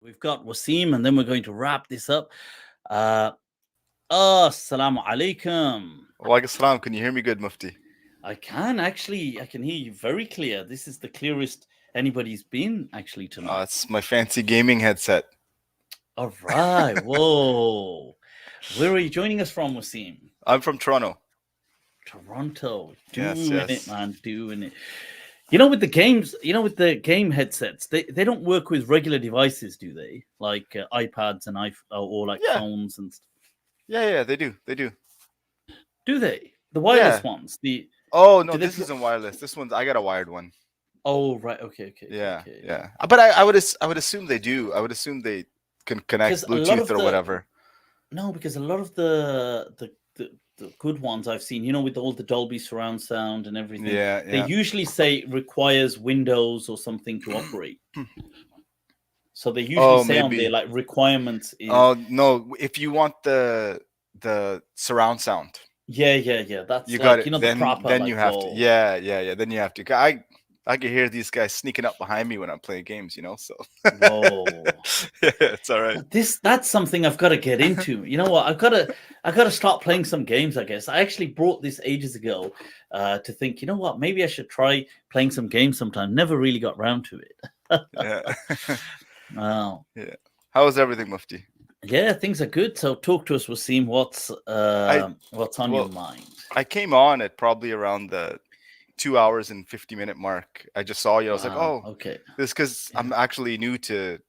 We've got Waseem, and then we're going to wrap this up. Assalamu alaikum. Walaikum salam. Can you hear me good, Mufti? I can hear you very clear. This is the clearest anybody's been actually tonight. It's my fancy gaming headset. All right. Whoa. Where are you joining us from, Waseem? I'm from Toronto. Toronto. Yes, Doing yes. it, man. Doing it. With the games, with the game headsets, they don't work with regular devices, do they? Like iPads and or like Yeah. phones and stuff. Yeah, they do. They do. Do they? The wireless Yeah. ones? Oh no, this isn't wireless. This one's I got a wired one. Oh right, okay. Yeah, okay. yeah. But I would assume they do. I would assume they can connect Bluetooth or whatever. No, because a lot of the good ones I've seen, with all the Dolby surround sound and everything, they usually say requires Windows or something to operate. So they usually say on there like requirements. Oh no, if you want the surround sound. Yeah. That's you got it. The proper. Then you have to. Yeah. Then you have to. I can hear these guys sneaking up behind me when I'm playing games, So. Whoa. Yeah, it's all right. That's something I've got to get into. You know what? I got to start playing some games. I guess I actually brought this ages ago to think. You know what? Maybe I should try playing some games sometime. Never really got round to it. Yeah. Wow. Yeah. How is everything, Mufti? Yeah, things are good. So talk to us, Waseem. What's on your mind? I came on at probably around the 2 hours and 50-minute mark. I just saw you. I was like, oh, okay. This because I'm actually new to,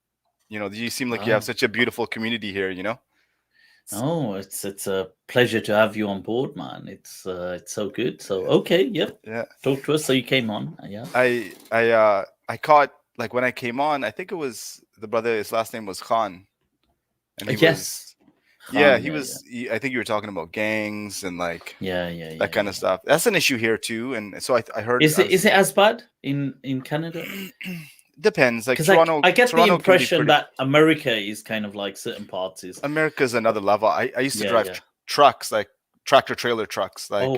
you seem like you have such a beautiful community here, Oh, it's a pleasure to have you on board, man. It's so good. So okay, yep. Yeah. Talk to us. So you came on, yeah. I caught like when I came on. I think it was the brother. His last name was Khan, and he was. Khan, he was. I think you were talking about gangs and like that kind of stuff. That's an issue here too, and so I heard. Is it as bad in Canada? Depends. Like Toronto, I get Toronto the impression that America is kind of like certain parts is. America's another level. I used to drive trucks, like tractor trailer trucks, like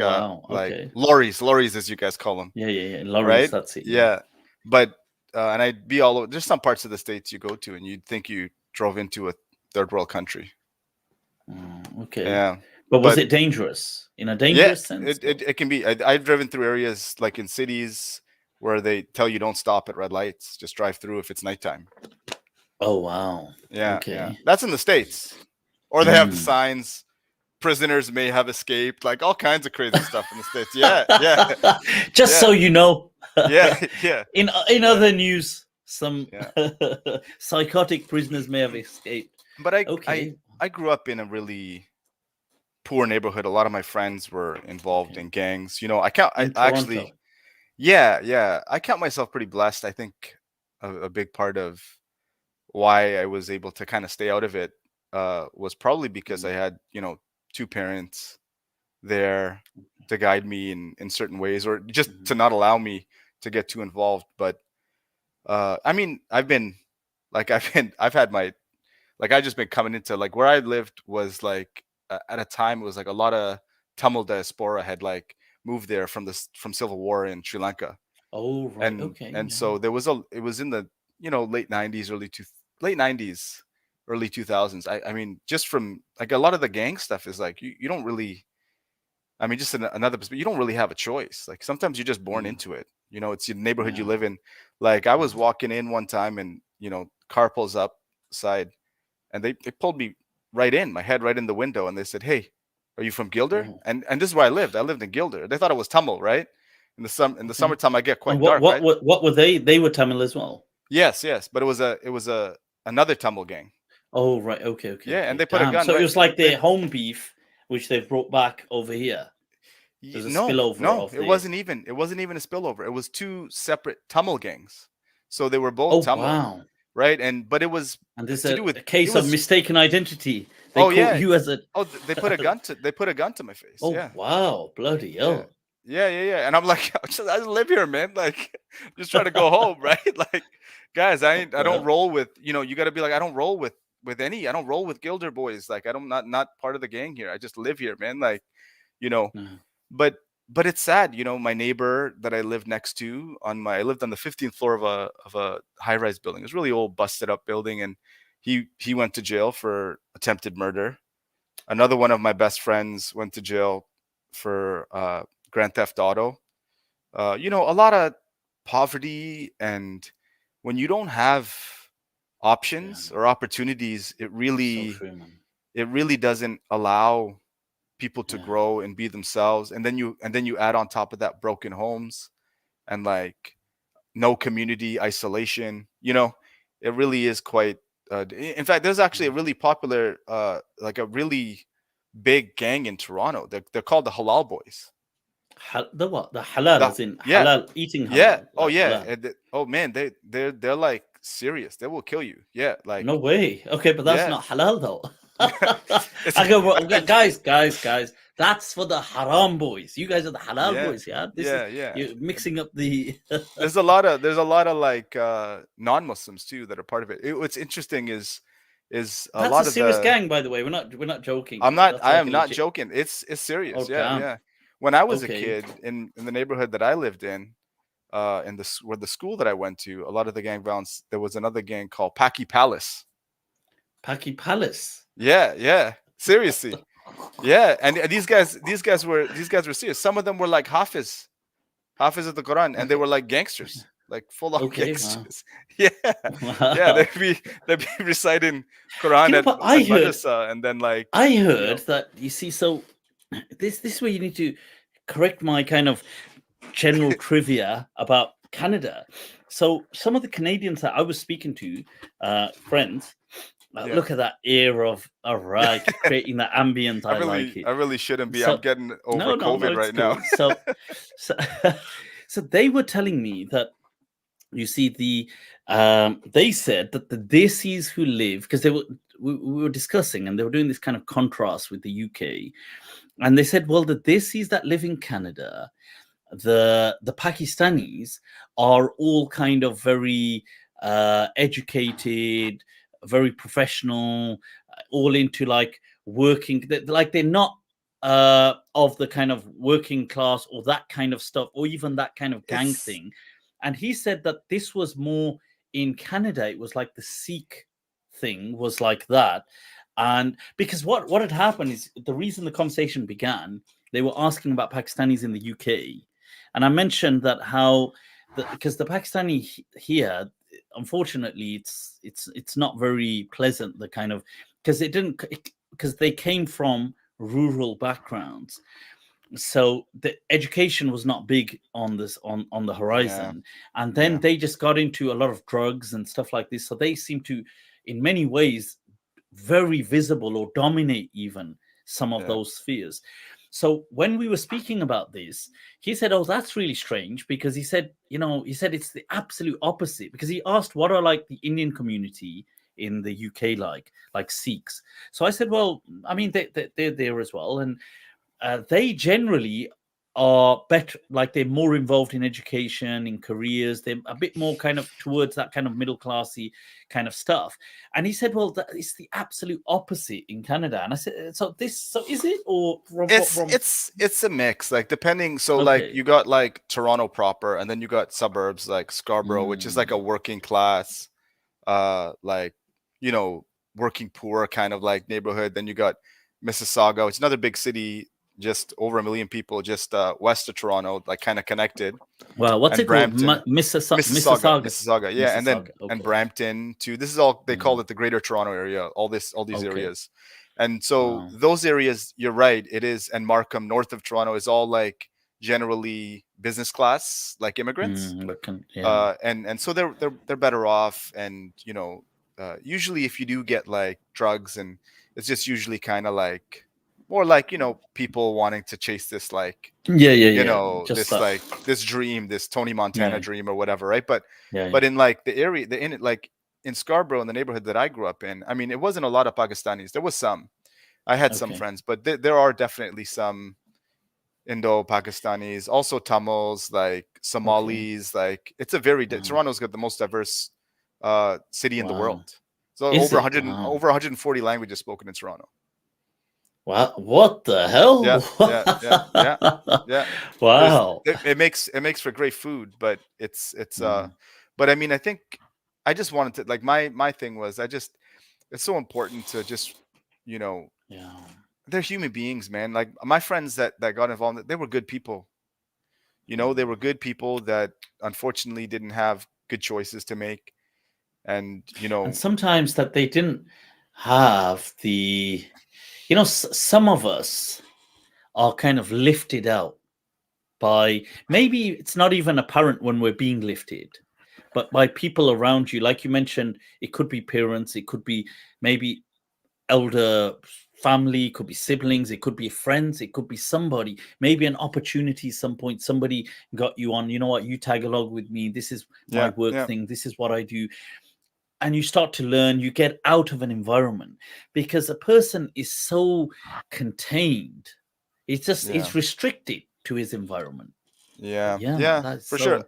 like lorries, as you guys call them. Yeah. Lorries, right? That's it. Yeah, but and I'd be all over. There's some parts of the states you go to, and you'd think you drove into a third world country. Okay. Yeah. But was it dangerous in a dangerous sense? It can be. I've driven through areas like in cities where they tell you don't stop at red lights, just drive through if it's nighttime. Oh wow. Yeah. Okay. Yeah. That's in the States. Or they have the signs, prisoners may have escaped, like all kinds of crazy stuff in the States. Yeah. Just so you know. Yeah. In other news, some psychotic prisoners may have escaped. But I grew up in a really poor neighborhood. A lot of my friends were involved in gangs. I actually, I count myself pretty blessed. I think a big part of why I was able to kind of stay out of it was probably because I had, two parents there to guide me in certain ways, or just to not allow me to get too involved. But I mean, I've had my, like, I've just been coming into, like, where I lived was like at a time it was like a lot of Tamil diaspora had like moved there from Civil War in Sri Lanka. Oh right. And so it was in the late 90s, late 90s, early 2000s. I mean, just from like a lot of the gang stuff is like you don't really, I mean, just another perspective, you don't really have a choice. Like sometimes you're just born into it. It's your neighborhood you live in. Like I was walking in one time and car pulls up side and they pulled me right in, my head right in the window, and they said, "Hey, are you from Gilder?" And this is where I lived. I lived in Gilder. They thought it was Tamil, right? In the summertime, I get quite dark. What were they? They were Tamil as well. Yes, but it was another Tamil gang. Oh right, okay. Yeah, and they put a gun. So it was like their home beef, which they've brought back over here. There's a spillover. It wasn't even a spillover. It was two separate Tamil gangs. So they were both Tamil. Wow. Right, but it was there's to do with a case of mistaken identity. They you as a they put a gun to my face. Oh wow, bloody hell. Yeah. And I'm like, I live here, man. Like, I'm just trying to go home, right? Like, guys, I don't roll with, you got to be like, I don't roll with I don't roll with Gilder boys. Like, I don't not part of the gang here. I just live here, man. Like, but it's sad, my neighbor that I lived next to I lived on the 15th floor of a high-rise building. It was really old, busted up building, and he went to jail for attempted murder. Another one of my best friends went to jail for grand theft auto. A lot of poverty, and when you don't have options or opportunities, it really doesn't allow people to grow and be themselves. And then you add on top of that broken homes and like no community, isolation. It really is quite. In fact, there's actually a really popular, like a really big gang in Toronto. They're called the Halal Boys. The what? The halal, as in halal, eating halal. Yeah. Oh like yeah. halal. Oh man, they're like serious. They will kill you. Yeah. Like no way. Okay, but that's not halal though. I go, well, guys. That's for the haram boys. You guys are the halal boys. Yeah. You're mixing up the. there's a lot of like non-Muslims too that are part of it. What's interesting is that's a serious gang, by the way. We're not joking. I am not joking. It's serious. Yeah. When I was a kid in the neighborhood that I lived in where the school that I went to, a lot of the gang violence, there was another gang called Paki Palace. Paki Palace. Yeah. Seriously. Yeah, and these guys were serious. Some of them were like Hafiz of the Quran, and they were like gangsters, like full on gangsters. Wow. Yeah, they'd be reciting Quran at madrasa, and then like I heard that you see. So this is where you need to correct my kind of general trivia about Canada. So some of the Canadians that I was speaking to, friends. Look at that air of all right, creating that ambient. I like it. I really shouldn't be. I'm getting over COVID right now. So they were telling me that you see they said that the Desis who live, because we were discussing and they were doing this kind of contrast with the UK, and they said, well, the Desis that live in Canada, the Pakistanis are all kind of very educated, very professional, all into like working, like they're not of the kind of working class or that kind of stuff, or even that kind of gang thing. And he said that this was more in Canada. It was like the Sikh thing was like that. And because what had happened is the reason the conversation began, they were asking about Pakistanis in the UK. And I mentioned that because the Pakistani here, unfortunately, it's not very pleasant. The kind of because they came from rural backgrounds, so the education was not big on the horizon, and then they just got into a lot of drugs and stuff like this. So they seem to, in many ways, very visible or dominate even some of those spheres. So when we were speaking about this, he said, oh, that's really strange, because he said it's the absolute opposite, because he asked what are like the Indian community in the UK like Sikhs. So I said, well, I mean, they're there as well. And they generally are better, like they're more involved in education, in careers. They're a bit more kind of towards that kind of middle classy kind of stuff. And he said, well, it's the absolute opposite in Canada. And I said, so is it, or it's a mix, like depending. So like you got like Toronto proper, and then you got suburbs like Scarborough, which is like a working class, like, working poor kind of like neighborhood. Then you got Mississauga, which is another big city, just over 1 million people, just west of Toronto, like kind of connected. Wow, what's it called? Mississauga. Yeah, and then and Brampton too. This is all they call it the Greater Toronto area. All these areas, and so those areas, you're right, it is. And Markham, north of Toronto, is all like generally business class, like immigrants. And so they're better off, and usually if you do get like drugs, and it's just usually kind of like more like, people wanting to chase this, like, just this like this dream, this Tony Montana dream or whatever, right? But in like the area, like in Scarborough, in the neighborhood that I grew up in, I mean, it wasn't a lot of Pakistanis. There was some. I had some friends, but there are definitely some Indo-Pakistanis, also Tamils, like Somalis. Like it's a very Toronto's got the most diverse city in the world. So over 140 languages spoken in Toronto. Wow! What the hell? Yeah. Wow! It makes for great food, but it's but I mean, I think I just wanted to, like, my thing was, it's so important to just, you know, Yeah. they're human beings, man. Like my friends that got involved, they were good people. You know, they were good people that unfortunately didn't have good choices to make. And, you And know, sometimes that they didn't have the, some of us are kind of lifted out by, maybe it's not even apparent when we're being lifted, but by people around you. Like you mentioned, it could be parents, it could be maybe elder family, it could be siblings, it could be friends, it could be somebody, maybe an opportunity some point, somebody got you on, you know what, you tag along with me, this is my work thing, this is what I do. And you start to learn, you get out of an environment, because a person is so contained, it's restricted to his environment. Yeah, Man, yeah, that's for sure. so.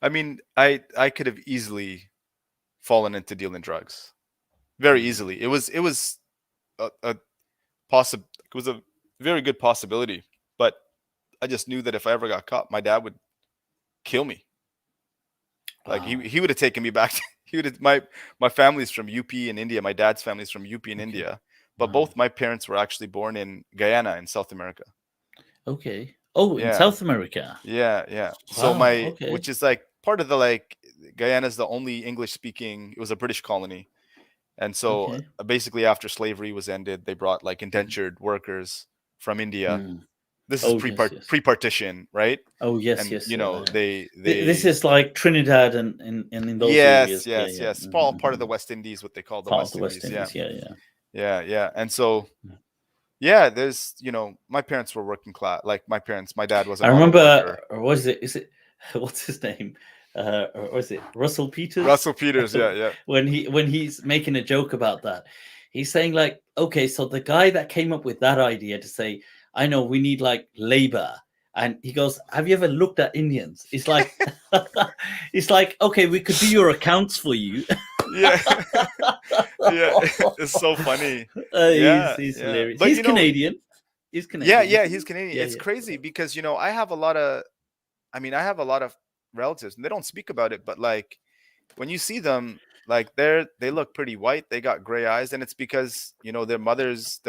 I mean, I could have easily fallen into dealing drugs very easily. It was a it was a very good possibility, but I just knew that if I ever got caught, my dad would kill me. Like Wow. he would have taken me back. He would have, my family's from UP in India. My dad's family's from UP in India, but Wow. both my parents were actually born in Guyana in South America. Okay. Oh, in Yeah, South America. yeah. So Wow. my, Okay. which is like part of the, like, Guyana's the only English speaking. It was a British colony, and so Okay. basically after slavery was ended, they brought like indentured workers from India. Mm. This is Oh, yes, yes. pre-partition, right? Oh, yes, And yes. you know This they is like Trinidad and in those yes, areas. Yeah, yes, yeah. yes. All part of the West Indies, what they call the Part of West the West Indies. Yeah, Indies. Yeah, yeah. yeah. And so yeah, there's, you know, my parents were working class. Like my dad was I an auto remember, worker. or was it? Is it? What's his name? Or was it Russell Peters? Russell Peters, yeah. When he's making a joke about that, he's saying like, okay, so the guy that came up with that idea to say, I know we need like labor, and he goes, have you ever looked at Indians? It's like, it's like, okay, we could do your accounts for you. Yeah. Yeah, it's so funny. He's Yeah, yeah. hilarious. But He's you know, Canadian. He's yeah, Canadian, yeah, isn't he's he? Canadian. Yeah, It's yeah. crazy because, you know, I have a lot of, I mean, I have a lot of relatives and they don't speak about it, but like when you see them, like they look pretty white, they got gray eyes, and it's because, you know, their grandmothers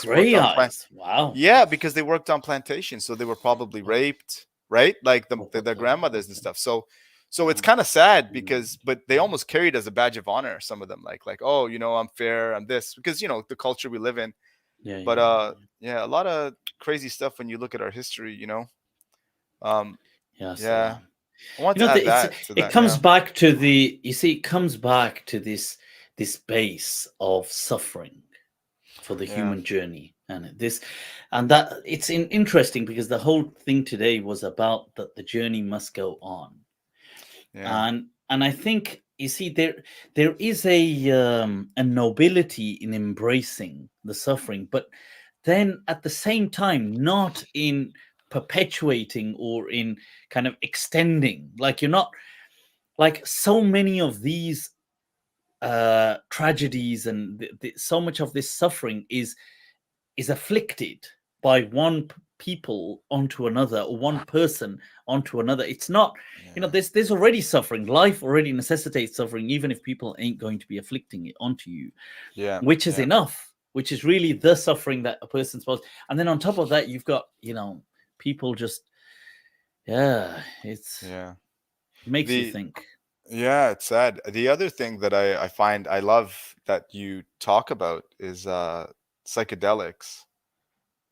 worked Gray on plant. eyes. Wow. Yeah, because they worked on plantations, so they were probably Oh, raped, right? Like oh, the oh, grandmothers and okay. stuff. So it's Wow. kind of sad because, but they almost carried as a badge of honor, some of them, like, oh, you know, I'm fair, I'm this, because, you know, the culture we live in. Yeah, But yeah, yeah, a lot of crazy stuff when you look at our history, you know. um yeah. yeah, Salam. I want to add that to It that. comes Yeah, back to it comes back to this base of suffering for the yeah, human journey, and that it's interesting because the whole thing today was about that the journey must go on. yeah, And I think, you see, there is a nobility in embracing the suffering, but then at the same time not in perpetuating or in kind of extending. Like, you're not, like, so many of these tragedies and so much of this suffering is afflicted by people onto another, or one person onto another. It's not, yeah, there's already suffering. Life already necessitates suffering, even if people ain't going to be afflicting it onto you, yeah, which is yeah, enough, which is really the suffering that a person's supposed. And then on top of that, you've got, people just, yeah, it yeah. makes you The think. Yeah, it's sad. The other thing that I find I love that you talk about is psychedelics,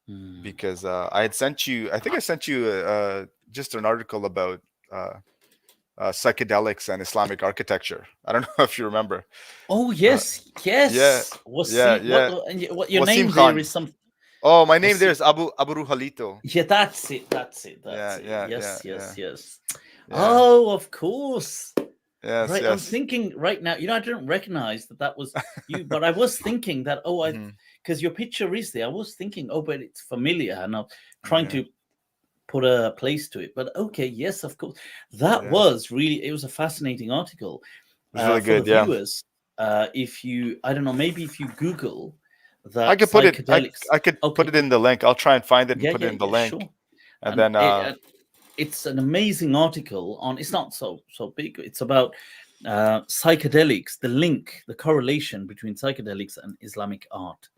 Hmm. because I had sent you, I think I sent you just an article about uh, psychedelics and Islamic architecture. I don't know if you remember. Oh, Uh, yes, yeah, yes. yeah, Waseem, yeah. what your Wasim name there Khan. is some. Oh, my name there Waseem. is Abu Ruhalito. Yeah, that's it. That's it. Yeah, That's it. yeah, yeah, Yes, yeah, yes, yes. yeah. Oh, of course. Yes, Right. I'm yes. thinking right now. I didn't recognize that was you, but I was thinking that. Oh, Hmm. because your picture is there. I was thinking, oh, but it's familiar, and I'm trying Yeah, to put a place to it. But okay, yes, of course. That yeah. was really. It was a fascinating article It was really for the good. Yeah. viewers. If you, I don't know, maybe if you Google I that could put it. psychedelics. I could put Okay. it in the link. I'll try and find it and Yeah, put it yeah, in the yeah. link, Sure. and And then it's an amazing article on. It's not so big. It's about psychedelics, the correlation between psychedelics and Islamic art.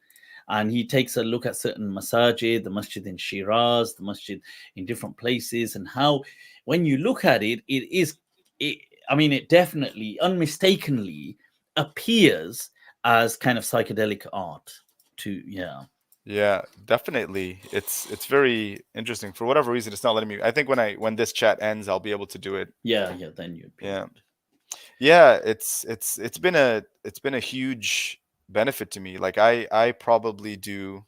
And he takes a look at certain masajid, the masjid in Shiraz, the masjid in different places, and how, when you look at it, it definitely, unmistakably appears as kind of psychedelic art. Yeah, definitely. It's very interesting. For whatever reason, it's not letting me. I think when this chat ends, I'll be able to do it. Yeah. Then you'd be. Yeah. It's been a huge benefit to me. Like I probably do.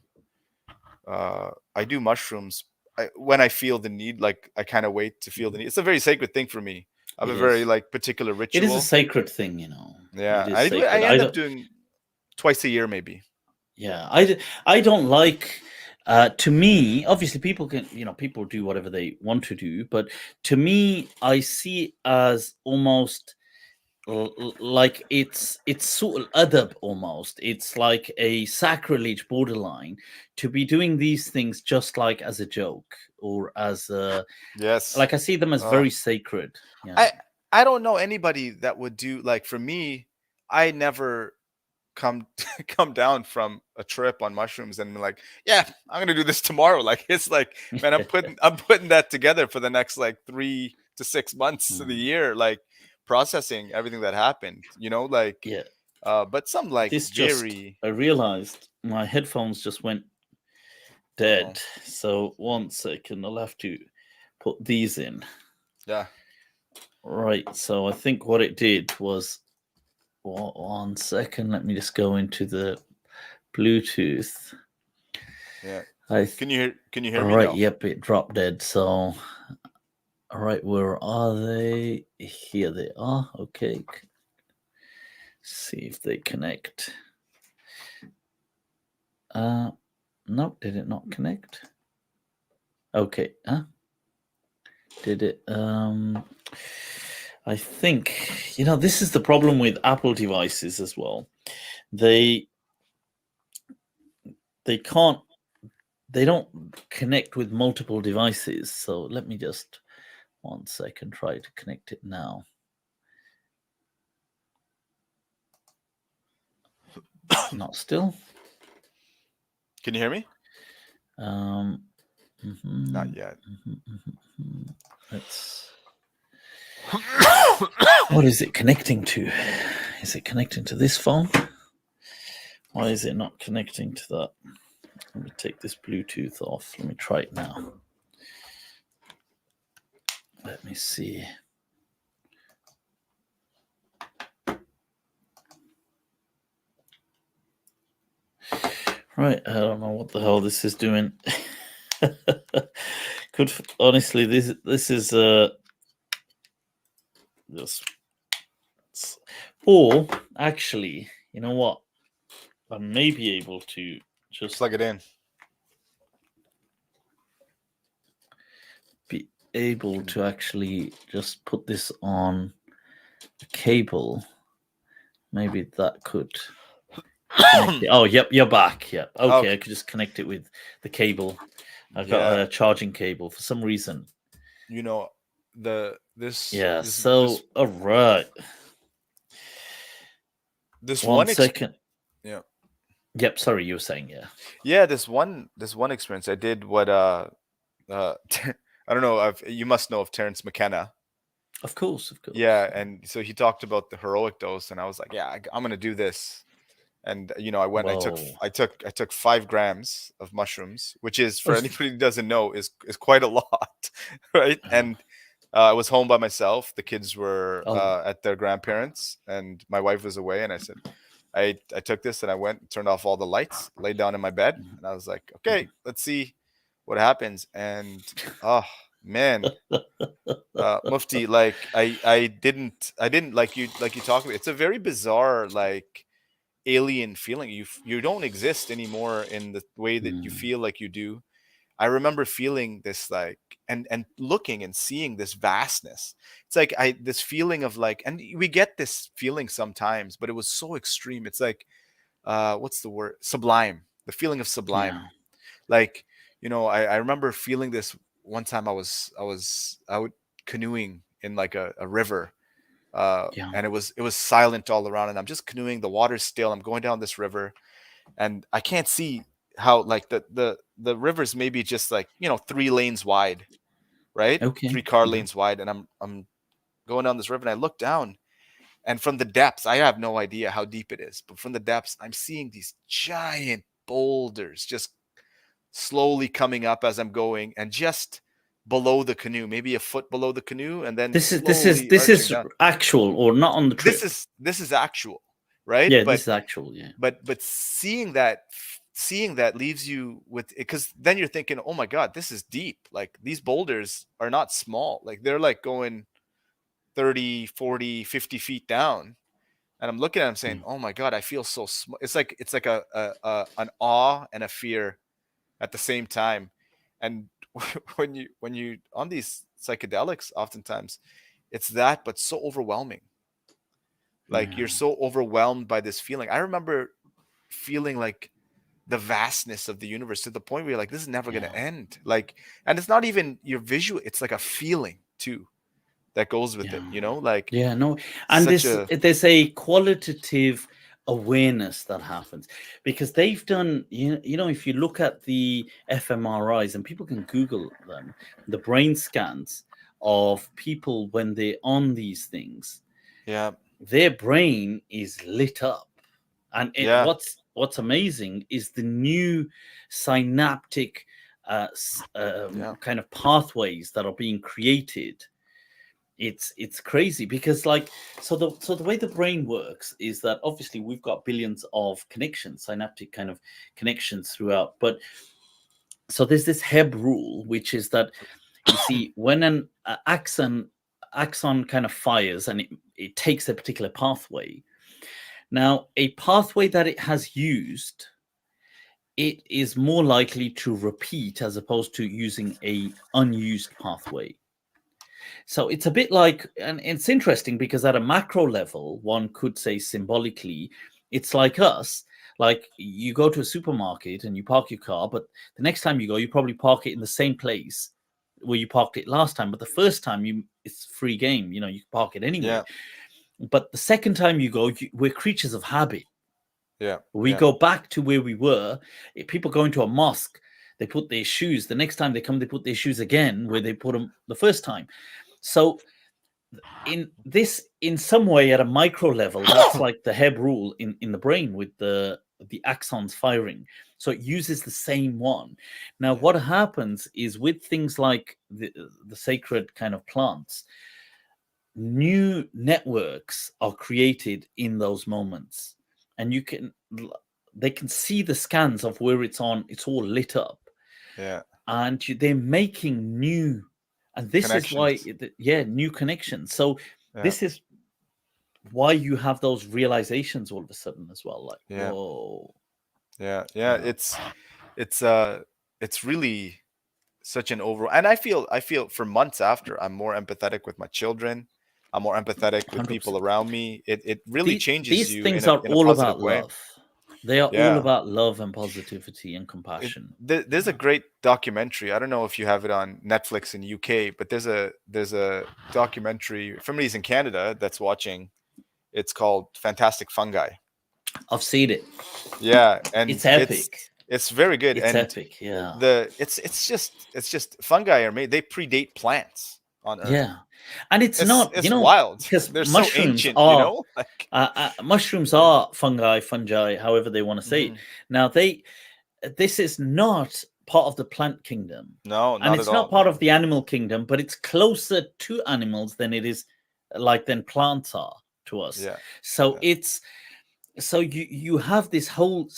I do mushrooms when I feel the need. Like I kind of wait to feel the need. It's a very sacred thing for me. I have a very particular ritual. It is a sacred thing, Yeah, it is sacred. I end up doing twice a year, maybe. Yeah, I don't like. To me, obviously, people can, people do whatever they want to do, but to me, I see it as almost like it's sort of adab almost. It's like a sacrilege borderline to be doing these things just like as a joke or as a like I see them as very sacred. Yeah. I don't know anybody that would do, like, for me, I never come down from a trip on mushrooms and be like, yeah, I'm gonna do this tomorrow. Like, it's like, man, I'm putting that together for the next like 3 to 6 months of the year, like processing everything that happened, like but some like this very I realized my headphones just went dead. So 1 second, I'll have to put these in. Yeah. Right. So I think what it did was, 1 second, let me just go into the Bluetooth. Yeah. Can you hear me? All right. Now? Yep, it dropped dead. So, all right, where are they? Here they are. Okay. See if they connect. No, did it not connect? Okay. Did it? I think, this is the problem with Apple devices as well. They don't connect with multiple devices. So let me just 1 second try to connect it now. Not still. Can you hear me? Mm-hmm. Not yet. Let's. What is it connecting to? Is it connecting to this phone? Why is it not connecting to that? Let me take this Bluetooth off. Let me try it now. Let me see. Right, I don't know what the hell this is doing. Honestly, this is this. Or actually, you know what? I may be able to just plug it in. Be able to actually just put this on a cable. Maybe that could. Oh, yep, you're back. Yep. Okay, I could just connect it with the cable. I've got a charging cable for some reason. This. Yeah. All right. This 1 second. Yeah. Yep. Sorry, you were saying Yeah. This one experience I did. What I don't know. You must know of Terence McKenna. Of course. Yeah, and so he talked about the heroic dose, and I was like, yeah, I'm gonna do this. And I went. Whoa. I took 5 grams of mushrooms, which is, for anybody who doesn't know, is quite a lot, right? And I was home by myself. The kids were at their grandparents, and my wife was away. And I said, I took this, and I went and turned off all the lights, laid down in my bed, and I was like, okay, let's see what happens. And oh man, Mufti, like I didn't like you talk about. It's a very bizarre, like, alien feeling. You don't exist anymore in the way that you feel like you do. I remember feeling this, like, and looking and seeing this vastness. It's like this feeling of, like, and we get this feeling sometimes, but it was so extreme. It's like what's the word? Sublime. The feeling of sublime. Yeah. Like, I remember feeling this one time. I was out canoeing in like a river, And it was silent all around, and I'm just canoeing. The water's still. I'm going down this river, and I can't see how, like, the river's maybe just like 3 lanes wide, right? Okay. 3 car lanes wide, and I'm going down this river, and I look down, and from the depths, I have no idea how deep it is, but from the depths, I'm seeing these giant boulders just slowly coming up as I'm going, and just below the canoe, maybe a foot below the canoe, and then This slowly is arching down. actual, or not on the trip? This is actual, right? Yeah, this is actual. Yeah. But seeing that leaves you with it, because then you're thinking, oh my God, this is deep. Like, these boulders are not small. Like, they're like going 30, 40, 50 feet down. And I'm looking at them saying, oh my God, I feel so small. It's like an awe and a fear at the same time. And when you on these psychedelics, oftentimes it's that, but so overwhelming. Like, you're so overwhelmed by this feeling. I remember feeling like the vastness of the universe, to the point where you're like, this is never going to end. Like, and it's not even your visual, it's like a feeling too that goes with it, like. Yeah, no. And there's a qualitative awareness that happens, because they've done, if you look at the fMRIs, and people can Google them, the brain scans of people when they're on these things, their brain is lit up. And what's amazing is the new synaptic kind of pathways that are being created. It's crazy, because, like, so the way the brain works is that obviously we've got billions of connections, synaptic kind of connections throughout. But so there's this Hebb rule, which is that, you see, when an axon kind of fires, and it takes a particular pathway. Now, a pathway that it has used, it is more likely to repeat as opposed to using a unused pathway. So it's a bit like, and it's interesting, because at a macro level, one could say symbolically, it's like us. Like, you go to a supermarket and you park your car, but the next time you go, you probably park it in the same place where you parked it last time. But the first time, it's free game. You can park it anywhere. Yeah. But the second time you go, we're creatures of habit. Yeah. We go back to where we were. If people go into a mosque, they put their shoes. The next time they come, they put their shoes again where they put them the first time. So in some way, at a micro level, that's like the Hebb rule in the brain, with the axons firing. So it uses the same one. Now, what happens is, with things like the sacred kind of plants, new networks are created in those moments, and they can see the scans of where it's on. It's all lit up. Yeah. And they're making new. And this is why, new connections. So this is why you have those realizations all of a sudden as well. Like, whoa. Yeah. It's really such an overall. And I feel for months after, I'm more empathetic with my children. I'm more empathetic with 100%. People around me. It really changes you. These things are all about love. They are all about love and positivity and compassion. There's a great documentary. I don't know if you have it on Netflix in UK, but there's a documentary. If somebody's in Canada that's watching, it's called Fantastic Fungi. I've seen it. Yeah, and it's epic. It's very good. It's and epic. Yeah. It's just fungi are made. They predate plants on Earth. Yeah. And it's not, wild, because they're mushrooms so ancient, are, mushrooms are fungi, however they want to say it. Now, this is not part of the plant kingdom. No, not and it's at not all. part of the animal kingdom, but it's closer to animals than it is than plants are to us. Yeah. So so you have this whole,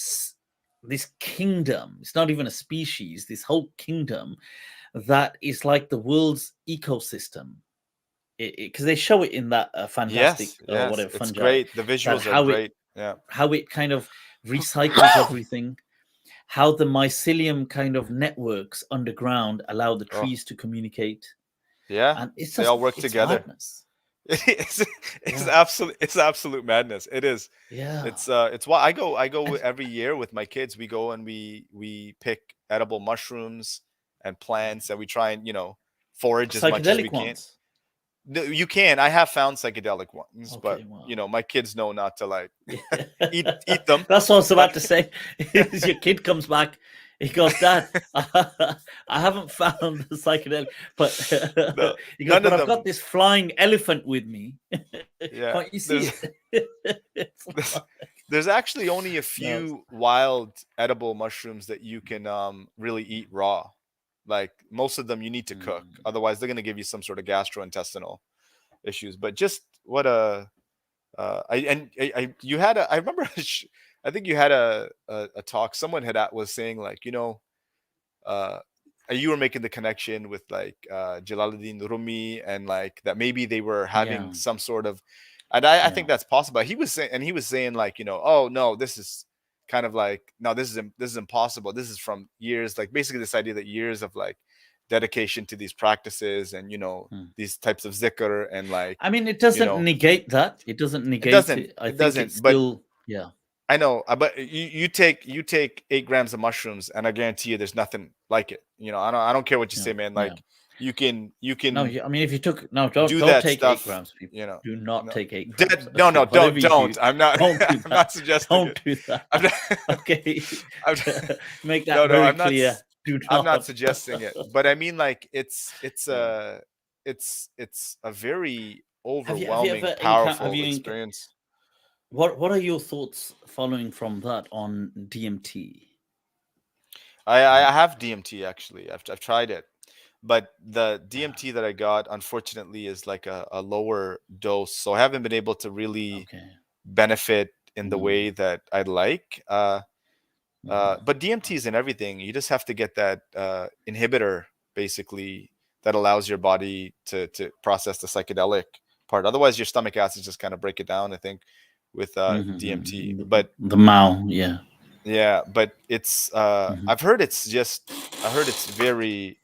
this kingdom. It's not even a species, this whole kingdom that is like the world's ecosystem. Because they show it in that fantastic whatever it's fungi. Great. The visuals are great. How it kind of recycles everything, how the mycelium kind of networks underground allow the trees to communicate. And it's they all work together. Madness. It's absolute madness. It is. Yeah. It's why I go every year with my kids. We go and we pick edible mushrooms and plants, and we try and forage as much as we can. You can. I have found psychedelic ones, but Okay, wow. you know, my kids know not to like eat them. That's what I was about to say. Is your kid comes back, he goes, Dad, I haven't found the psychedelic, but No, he goes, none but of I've got them. this flying elephant with me. Yeah, Can't you see it? there's actually only a No. few wild edible mushrooms that you can really eat raw. Like most of them you need to cook, otherwise they're going to give you some sort of gastrointestinal issues. But just what a you had a, I remember I think you had a talk, someone was saying like, you know, you were making the connection with like Jalaluddin Rumi, and like that maybe they were having some sort of, and I think that's possible. He was saying like, you know, oh no, this is kind of like, no, this is impossible. This is from years, like basically this idea that years of like dedication to these practices and, you know, these types of zikr, and like, I mean, it doesn't, you know, negate that. It doesn't negate it. I think doesn't, it's still, I know, but you take 8 grams of mushrooms, and I guarantee you, there's nothing like it. You know, I don't care what you say, man. Like you can. No, I mean, if you took don't take stuff, 8 grams, people. You know, Do not take 8 grams. No, okay, don't. I'm not. Don't do I'm not suggesting. Don't do that. I'm not, okay, make that no, very I'm clear. Not, do not. I'm not suggesting it, but I mean, like, it's a very overwhelming, powerful experience. What are your thoughts following from that on DMT? I have DMT actually. I've tried it, but the DMT that I got, unfortunately, is like a lower dose, so I haven't been able to really benefit in the way that I'd like. But DMT is in everything. You just have to get that inhibitor, basically, that allows your body to process the psychedelic part. Otherwise, your stomach acids just kind of break it down, I think, with DMT. But the MALM, yeah, but it's I've heard it's very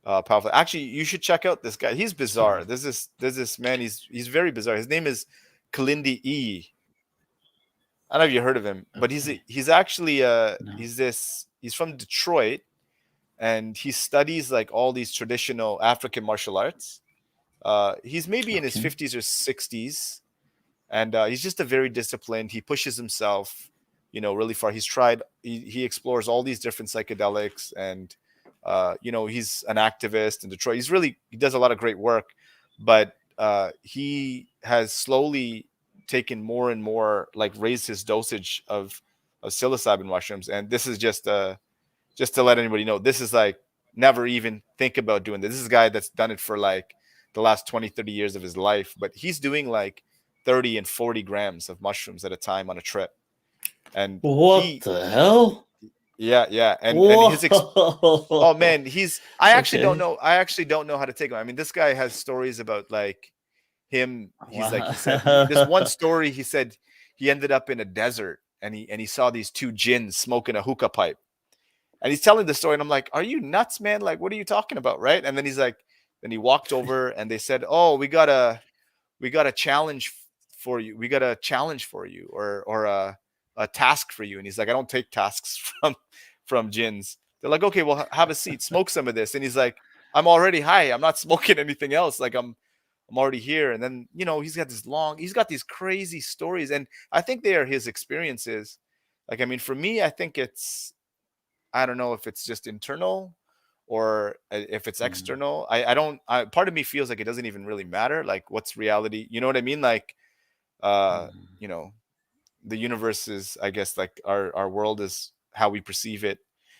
powerful. Actually, you should check out this guy. He's bizarre. There's this man. He's very bizarre. His name is Kalindi E. I don't know if you heard of him, but he's actually he's from Detroit, and he studies like all these traditional African martial arts. He's maybe in his 50s or 60s, and he's just a very disciplined. He pushes himself, you know, really far. He explores all these different psychedelics, and you know, he's an activist in Detroit. He does a lot of great work, but he has slowly taken more and more, like, raised his dosage of psilocybin mushrooms. And this is just to let anybody know, this is like, never even think about doing this. This is a guy that's done it for like the last 20-30 years of his life, but he's doing like 30 and 40 grams of mushrooms at a time on a trip. And what the hell? Yeah. And his oh man, I actually don't know how to take him. I mean, this guy has stories about like him. He's like, he said this one story. He said he ended up in a desert, and he saw these two jinns smoking a hookah pipe, and he's telling the story, and I'm like, are you nuts, man? Like, what are you talking about, right? And then he's like, then he walked over, and they said, oh, we got a challenge for you. We got a challenge for you, or a task for you. And he's like, I don't take tasks from jinns. They're like, okay, well, have a seat, smoke some of this. And he's like, I'm already high. I'm not smoking anything else. Like, I'm already here. And then, you know, he's got these crazy stories. And I think they are his experiences. Like, I mean, for me, I think I don't know if it's just internal or if it's external. Part of me feels like it doesn't even really matter. Like, what's reality? You know what I mean? Like, you know, the universe is, I guess, like our world is how we perceive it.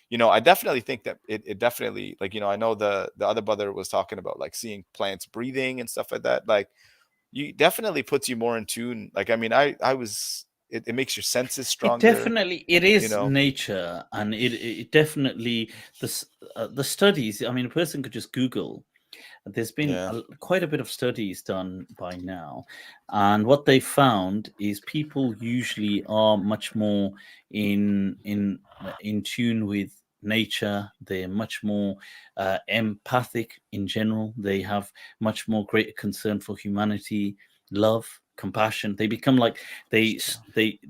You know, I definitely think that it definitely, like, you know, I know the other brother was talking about like seeing plants breathing and stuff like that. Like, you definitely puts you more in tune. Like, I mean, it makes your senses stronger. It is nature, and it definitely, the studies. I mean, a person could just Google. There's been quite a bit of studies done by now, and what they found is people usually are much more in tune with nature. They're much more empathic in general. They have much more greater concern for humanity, love, compassion. They become like they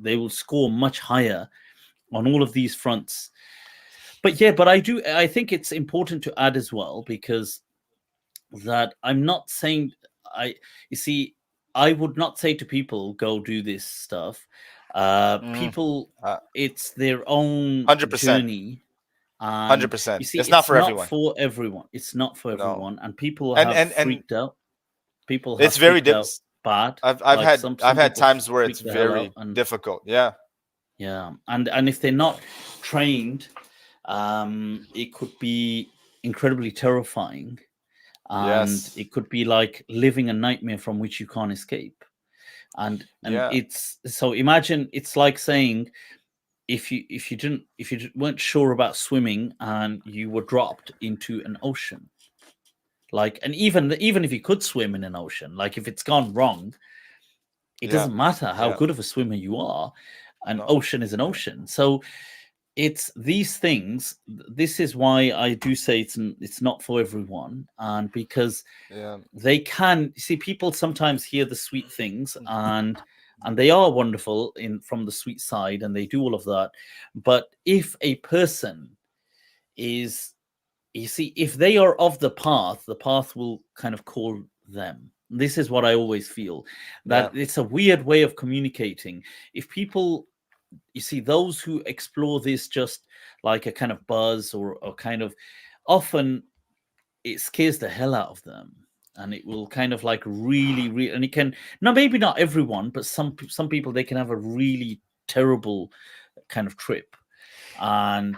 will score much higher on all of these fronts. But I think it's important to add as well, because that I'm not saying you see, I would not say to people, go do this stuff. People, it's their own 100%. journey. And 100%. you see, It's not for everyone. For everyone. It's not for everyone. No. And people have freaked out. People have it's very out bad. I've had times where it's very difficult. Yeah. Yeah. And if they're not trained, it could be incredibly terrifying. And it could be like living a nightmare from which you can't escape. And it's so imagine it's like saying if you weren't sure about swimming and you were dropped into an ocean, like, and even if you could swim in an ocean, like if it's gone wrong, it doesn't matter how good of a swimmer you are, an ocean is an ocean. So it's these things. This is why I do say it's not for everyone, and because they can see, people sometimes hear the sweet things and they are wonderful from the sweet side, and they do all of that. But if a person is, you see, if they are of the path will kind of call them. This is what I always feel, that it's a weird way of communicating. If people, you see, those who explore this just like a kind of buzz or kind of, often it scares the hell out of them, and it will kind of like really, and it can, no, maybe not everyone, but some people, they can have a really terrible kind of trip. And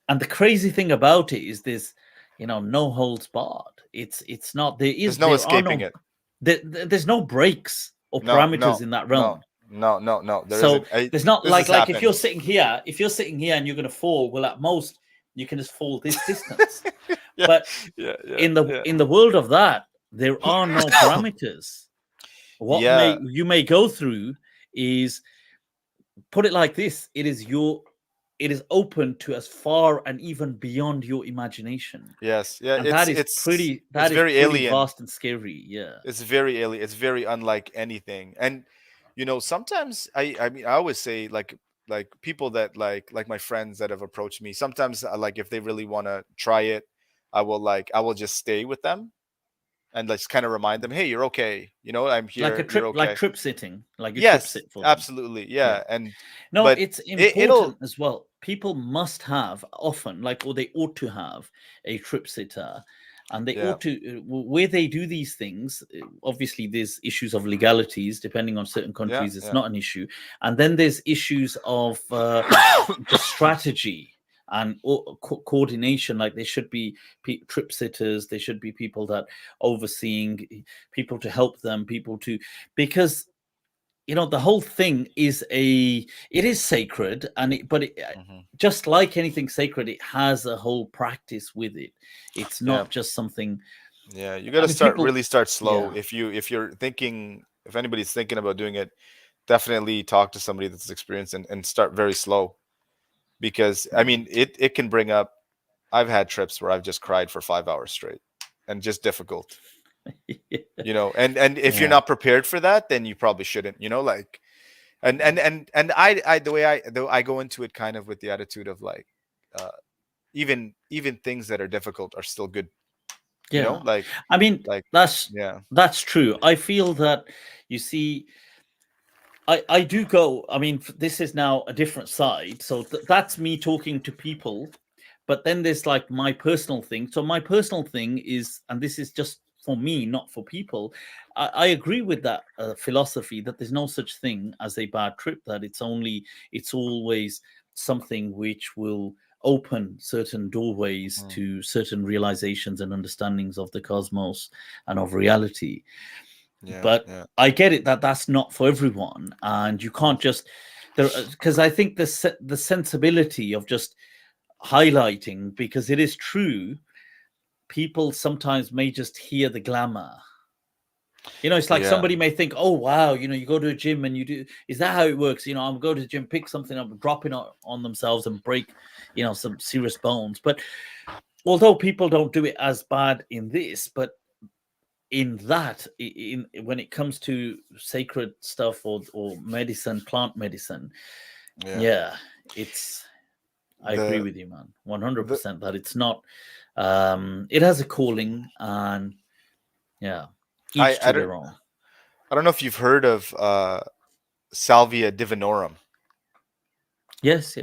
the crazy thing about it is this, no holds barred. It's not, there's no escaping it. There's no breaks or parameters in that realm. No. There's not like if you're sitting here and you're going to fall, well, at most you can just fall this distance. But in the world of that, there are no parameters. What you may go through is, put it like this: it is open to as far and even beyond your imagination. Yes, and it's very alien, vast and scary. Yeah, it's very alien. It's very unlike anything. And sometimes I mean, I always say, like people that like my friends that have approached me, sometimes like if they really want to try it, I will just stay with them and let's kind of remind them, hey, you're okay, I'm here, like a trip, okay. like trip sitting, like a yes, trip sit for absolutely. Yeah. And no, it's important as well. People must have often, like, or they ought to have a trip sitter, and they ought to, where they do these things. Obviously there's issues of legalities, depending on certain countries, it's not an issue. And then there's issues of the strategy and coordination. Like, there should be trip sitters, there should be people that overseeing people to help them, because the whole thing is it is sacred, and just like anything sacred, it has a whole practice with it. It's not just something. Yeah, you got to start slow. If you're thinking, if anybody's thinking about doing it, definitely talk to somebody that's experienced and start very slow. Because I mean, it can bring up, I've had trips where I've just cried for 5 hours straight, and just difficult. And if you're not prepared for that, then you probably shouldn't. Like, and I go into it kind of with the attitude of like, even things that are difficult are still good. Like, I mean, like, that's true. I feel that, you see, I do go, I mean, this is now a different side. So that's me talking to people, but then there's like my personal thing. So my personal thing is, and this is just for me, not for people. I agree with that philosophy that there's no such thing as a bad trip, that it's always something which will open certain doorways to certain realizations and understandings of the cosmos and of reality. But I get it that that's not for everyone, and you can't just, because I think the sensibility of just highlighting, because it is true, people sometimes may just hear the glamour. It's like somebody may think, oh wow, you go to a gym and you do, is that how it works? I'm going to the gym, pick something up, dropping on themselves and break some serious bones. But although people don't do it as bad in this, but in that, when it comes to sacred stuff or medicine, plant medicine, it's I agree with you, man. 100% that it's not. It has a calling, and yeah, each to their own. I don't know if you've heard of Salvia Divinorum. Yes.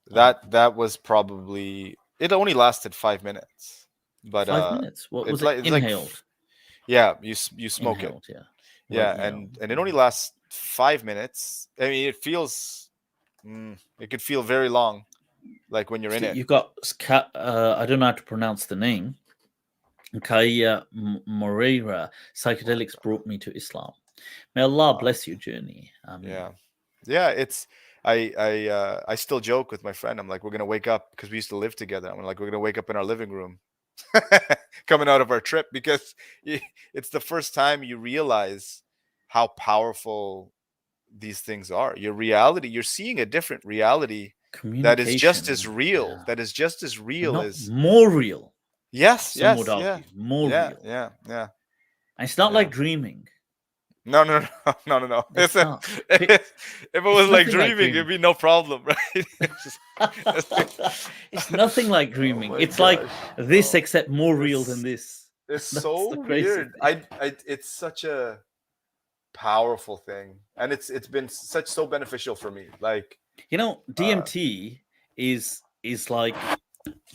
That was probably, it only lasted 5 minutes, but 5 minutes. What was it? it's Inhaled. Yeah, you smoke Inhaled, it. yeah. Yeah, Right, and it only lasts 5 minutes. I mean, it feels, it could feel very long, like when you're in it. You got I don't know how to pronounce the name. Kaya Moreira. Psychedelics brought me to Islam. May Allah bless your journey. Yeah. It's I still joke with my friend. I'm like, we're gonna wake up, because we used to live together. I'm like, we're gonna wake up in our living room, coming out of our trip, because it's the first time you realize how powerful these things are. Your reality, you're seeing a different reality that is just as real. Yeah. That is just as real as more real. Yes, Some would argue more real. Yeah. And it's not like dreaming. No. It's not. If it was like dreaming, it'd be no problem, right? It's nothing like dreaming. It's like this, except more real than this. It's so weird. It's such a powerful thing, and it's been so beneficial for me. Like, DMT is like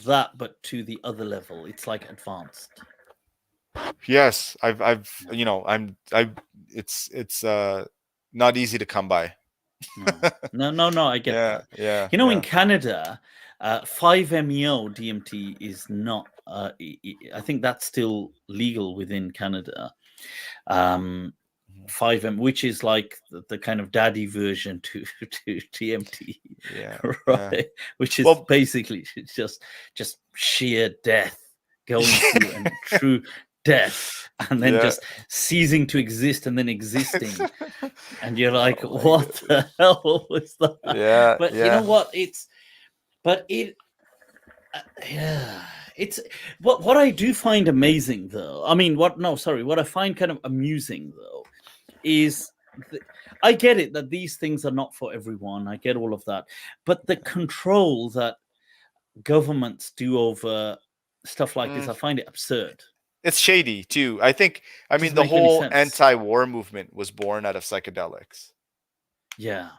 that, but to the other level. It's like advanced. Yes, it's not easy to come by. No, I get that. Yeah. In Canada, 5-MeO DMT is not. I think that's still legal within Canada. 5-M, which is like the kind of daddy version to DMT, right? Which is basically just sheer death, going through and true death, and then just ceasing to exist and then existing, and you're like, what the hell was that? But you know what? It's what I do find amazing, though. I mean, what I find kind of amusing, though, is I get it that these things are not for everyone. I get all of that, but the control that governments do over stuff like this, I find it absurd. It's shady too. I mean, the whole anti-war movement was born out of psychedelics. Yeah,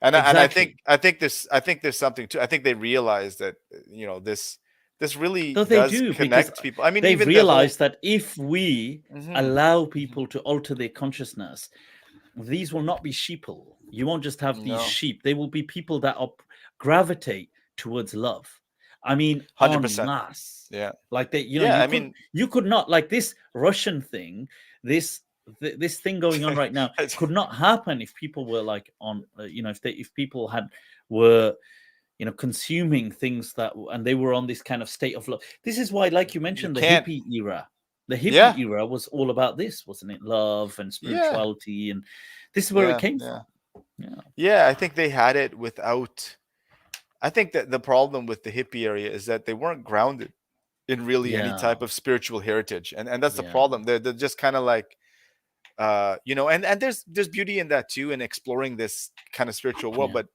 and exactly. I think there's something too. I think they realize that this really does connect people. I mean, they've realized that if we allow people to alter their consciousness, these will not be sheeple. You won't just have these sheep. They will be people that gravitate towards love. I mean, 100%. En masse. Yeah. Like that, you could not, like this Russian thing, this thing going on right now could not happen if people were like if people were consuming things and they were on this kind of state of love. This is why, like you mentioned, the hippie era. The hippie era was all about this, wasn't it? Love and spirituality, and this is where it came from. Yeah, I think they had it without. I think that the problem with the hippie area is that they weren't grounded in really any type of spiritual heritage, and that's the problem. They're just kind of like, and there's beauty in that too, in exploring this kind of spiritual world. But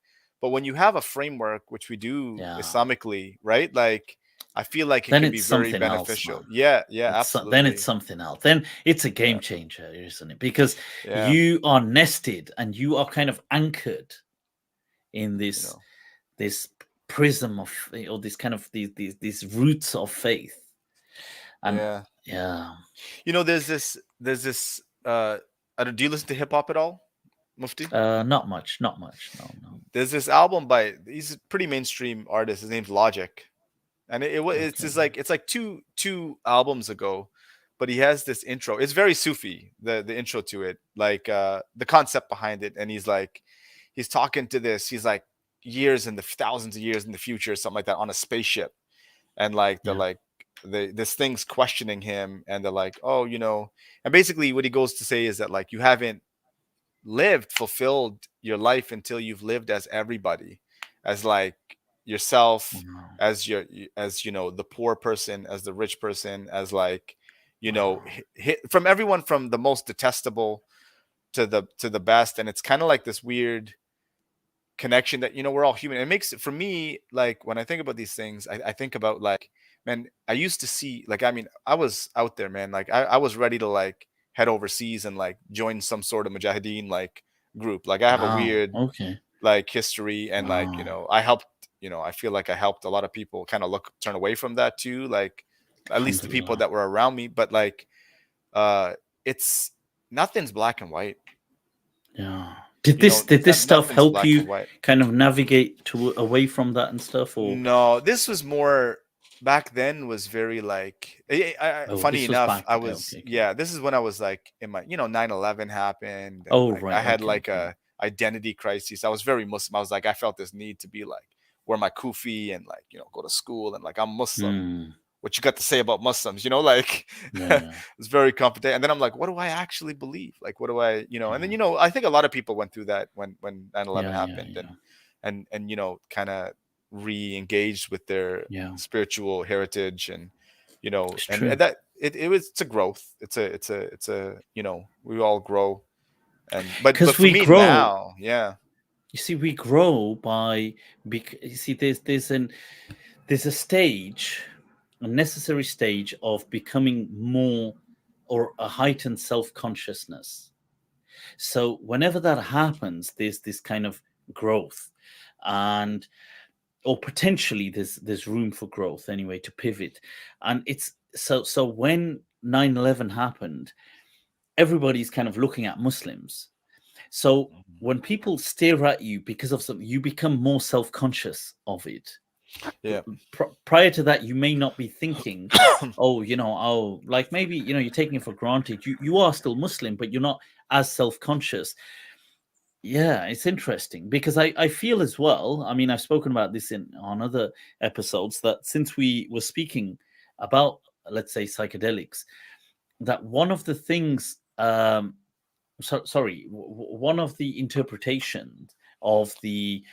when you have a framework, which we do Islamically, right? Like, I feel like it can be very beneficial. Absolutely. Then it's something else. Then it's a game changer, isn't it? Because you are nested and you are kind of anchored in this this prism of, or this kind of these roots of faith. And there's this do you listen to hip hop at all, Mufti? Not much. No. There's this album by, he's a pretty mainstream artist. His name's Logic, and it's like two albums ago, but he has this intro. It's very Sufi, the intro to it, like the concept behind it, and he's talking to this. He's like years in the thousands of years in the future, something like that, on a spaceship, and this thing's questioning him, and they're like, oh, and basically what he goes to say is that, like, you haven't fulfilled your life until you've lived as everybody, as like yourself, as the poor person, as the rich person, as like, from everyone, from the most detestable to the best. And it's kind of like this weird connection that, we're all human. It makes it, for me, like when I think about these things, I think about like, man, I used to see, like, I mean, I was out there, man, like I was ready to like head overseas and like join some sort of mujahideen like group. Like I have a weird like history, and like, I helped, I feel like I helped a lot of people kind of turn away from that too, like at least the people that were around me. But like it's nothing's black and white. Yeah. Did this stuff help you kind of navigate away from that and stuff? Or no, this was more back then, was very like funny enough, I was this is when I was like in my 9/11 happened, and I had like a identity crisis. I was very Muslim. I was like, I felt this need to be like wear my kufi and like go to school and like I'm Muslim. What you got to say about Muslims, like it's very complicated. And then I'm like, what do I actually believe? Like, what do I, and then, I think a lot of people went through that when 9/11 happened and kind of re-engaged with their spiritual heritage and, and that it's a growth. It's a, we all grow. But for me now, you see, we grow by, you see, there's a stage, a necessary stage of becoming more or a heightened self-consciousness. So whenever that happens, there's this kind of growth, and or potentially there's room for growth anyway, to pivot. And it's so when 9/11 happened, everybody's kind of looking at Muslims. So when people stare at you because of something, you become more self-conscious of it. Yeah. Prior to that, you may not be thinking, like maybe, you're taking it for granted. You are still Muslim, but you're not as self-conscious. Yeah, it's interesting because I feel as well, I mean, I've spoken about this on other episodes, that since we were speaking about, let's say, psychedelics, that one of the things, one of the interpretations of the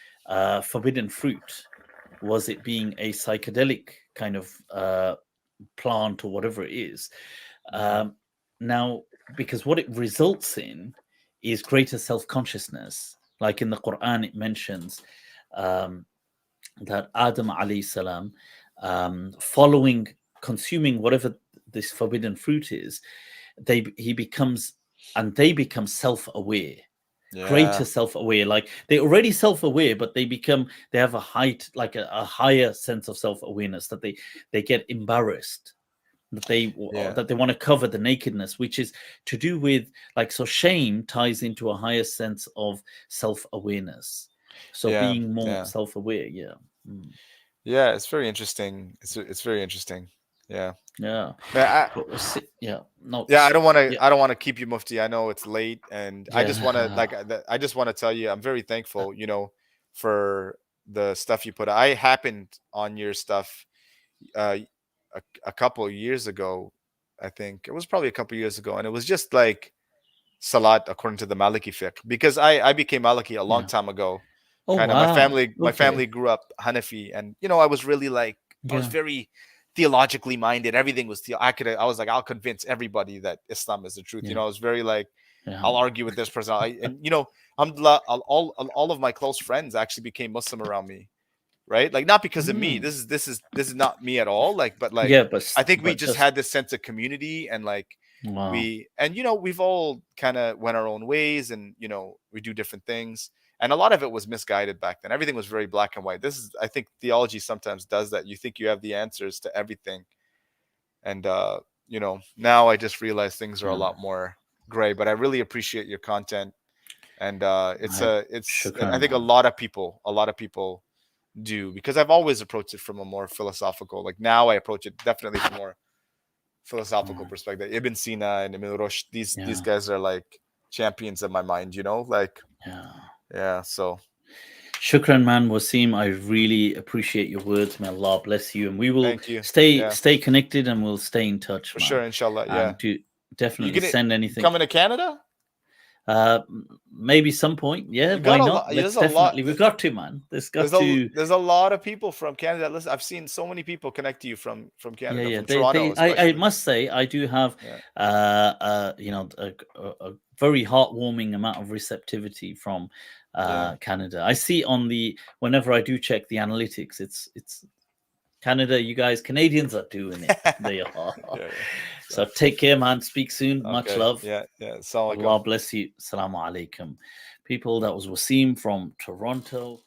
forbidden fruit was it being a psychedelic kind of plant or whatever it is. Now, because what it results in is greater self-consciousness. Like in the Quran, it mentions that Adam alayhi salam, consuming whatever this forbidden fruit is, they become self-aware. Greater self-aware. Like they're already self-aware, but they have a higher sense of self-awareness, that they get embarrassed, that they want to cover the nakedness, which is to do with like, so shame ties into a higher sense of self-awareness. So being more self-aware. It's very interesting. It's very interesting. I don't want to keep you, Mufti. I know it's late, and I just want to tell you, I'm very thankful, for the stuff you put. I happened on your stuff a couple of years ago. I think it was probably a couple of years ago, and it was just like Salat according to the Maliki fiqh, because I became Maliki a long time ago. My family grew up Hanafi, and I was really like, I was very theologically minded. Everything was I was like, I'll convince everybody that Islam is the truth. I was very like, I'll argue with this person. Alhamdulillah, all of my close friends actually became Muslim around me, right? Like, not because of me. This is not me at all. Like, but like, I think we just had this sense of community, and like we've all kind of went our own ways, and we do different things. And a lot of it was misguided back then. Everything was very black and white. I think theology sometimes does that. You think you have the answers to everything. And, now I just realize things are a lot more gray, but I really appreciate your content. And I think a lot of people do, because I've always approached it from a more philosophical, like now I approach it definitely from a more philosophical perspective. Ibn Sina and Ibn Rushd, these guys are like champions in my mind, like, so shukran, man. Waseem, I really appreciate your words. May Allah bless you, and we will stay connected, and we'll stay in touch for sure, inshallah. Do definitely send anything. Coming to Canada? Maybe some point. Yeah, why not? Let's definitely. We've got to, man. There's a lot of people from Canada. Listen, I've seen so many people connect to you from Canada, from Toronto. I must say, I do have, you know, a very heartwarming amount of receptivity from Canada. I see on whenever I do check the analytics, it's Canada. You guys, Canadians are doing it. They are. So take care, man. Speak soon. Okay. Much love. Yeah. Allah bless you. Assalamu alaikum. People, that was Waseem from Toronto.